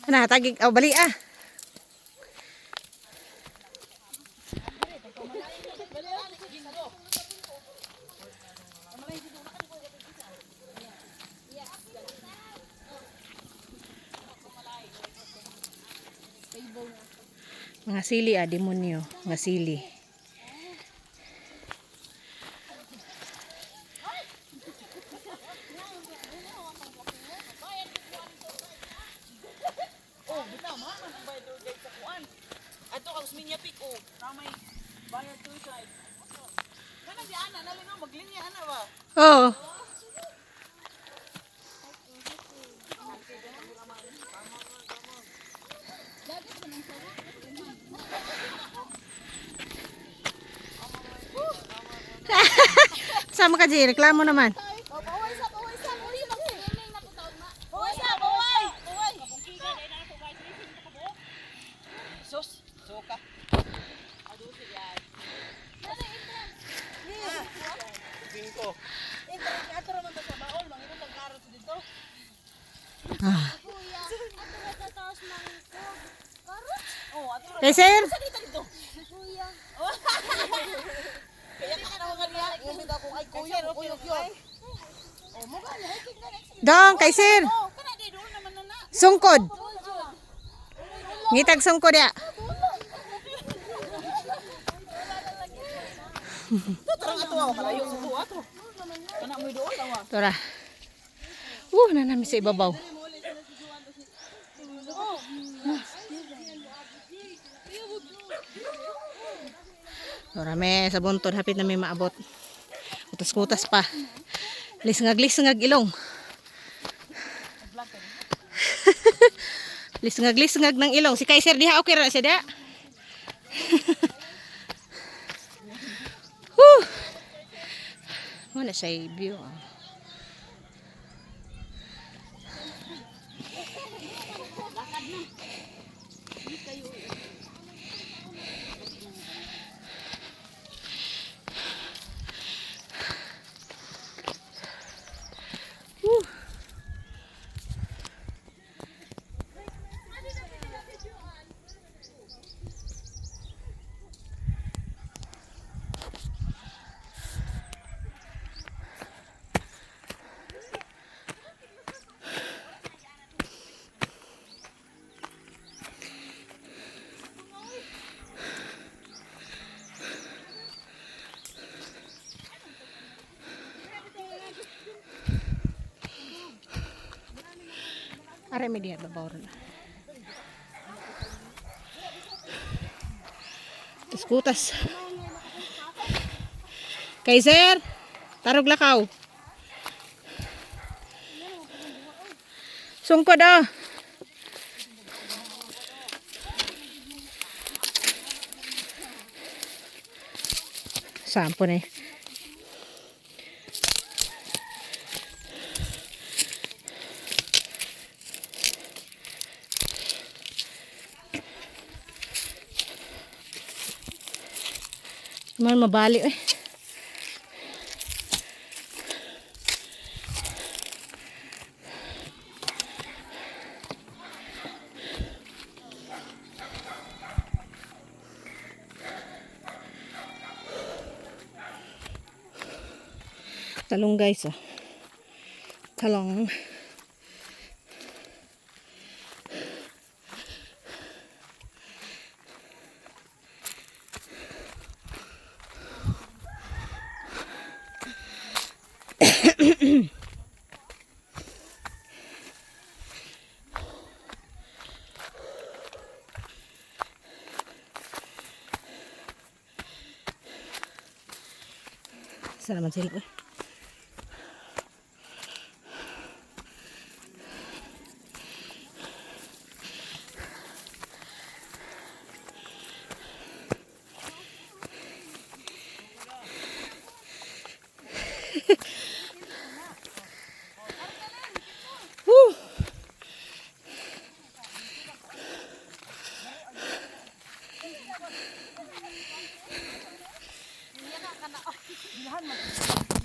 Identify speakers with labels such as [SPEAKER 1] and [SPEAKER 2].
[SPEAKER 1] Ana tagig oh bali ah. Mga sili ah, demonyo, mga sili.
[SPEAKER 2] Oh, bitaw man ang bayad tour guide sa kuan. Adto kag Usminya Peak oh, ramay bayad tour guide. Kana di ana nalingaw maglinya ana ba?
[SPEAKER 1] Oh. Sama ka Ji, reklamo naman.
[SPEAKER 2] Sus, suka. Ado siya. Bingko. Ato man ta sa baol, mangingon tag karot dito.
[SPEAKER 1] Ah.
[SPEAKER 2] Oh, ato.
[SPEAKER 1] Kay sir,
[SPEAKER 2] Dito. Kuya. Kaya katawagan niya, ngumit ako ay kuya, kuya yun. Oh, mo gani hiking gani.
[SPEAKER 1] dong kay sir.
[SPEAKER 2] Oh, kana di doon naman na.
[SPEAKER 1] Sungkod. Ngitag sungkod ya.
[SPEAKER 2] Tarang ato ako malayo sa tuwa to. Kana mo doon tawa.
[SPEAKER 1] Tora. Nanami sa ibabaw. Tora me sa buntod hapit na may maabot. Kutas-kutas pa. Lisngag ilong. Lisngag ng ilong. Si Kaiser diha okay ra siya diha. Mana siya view. Are mi diha babaw ron. Kutas. Kaiser, tarog lakaw. Sungkod ah. Sampo na eh. Man mabali eh. Talong guys oh. Talong. Salamat sila.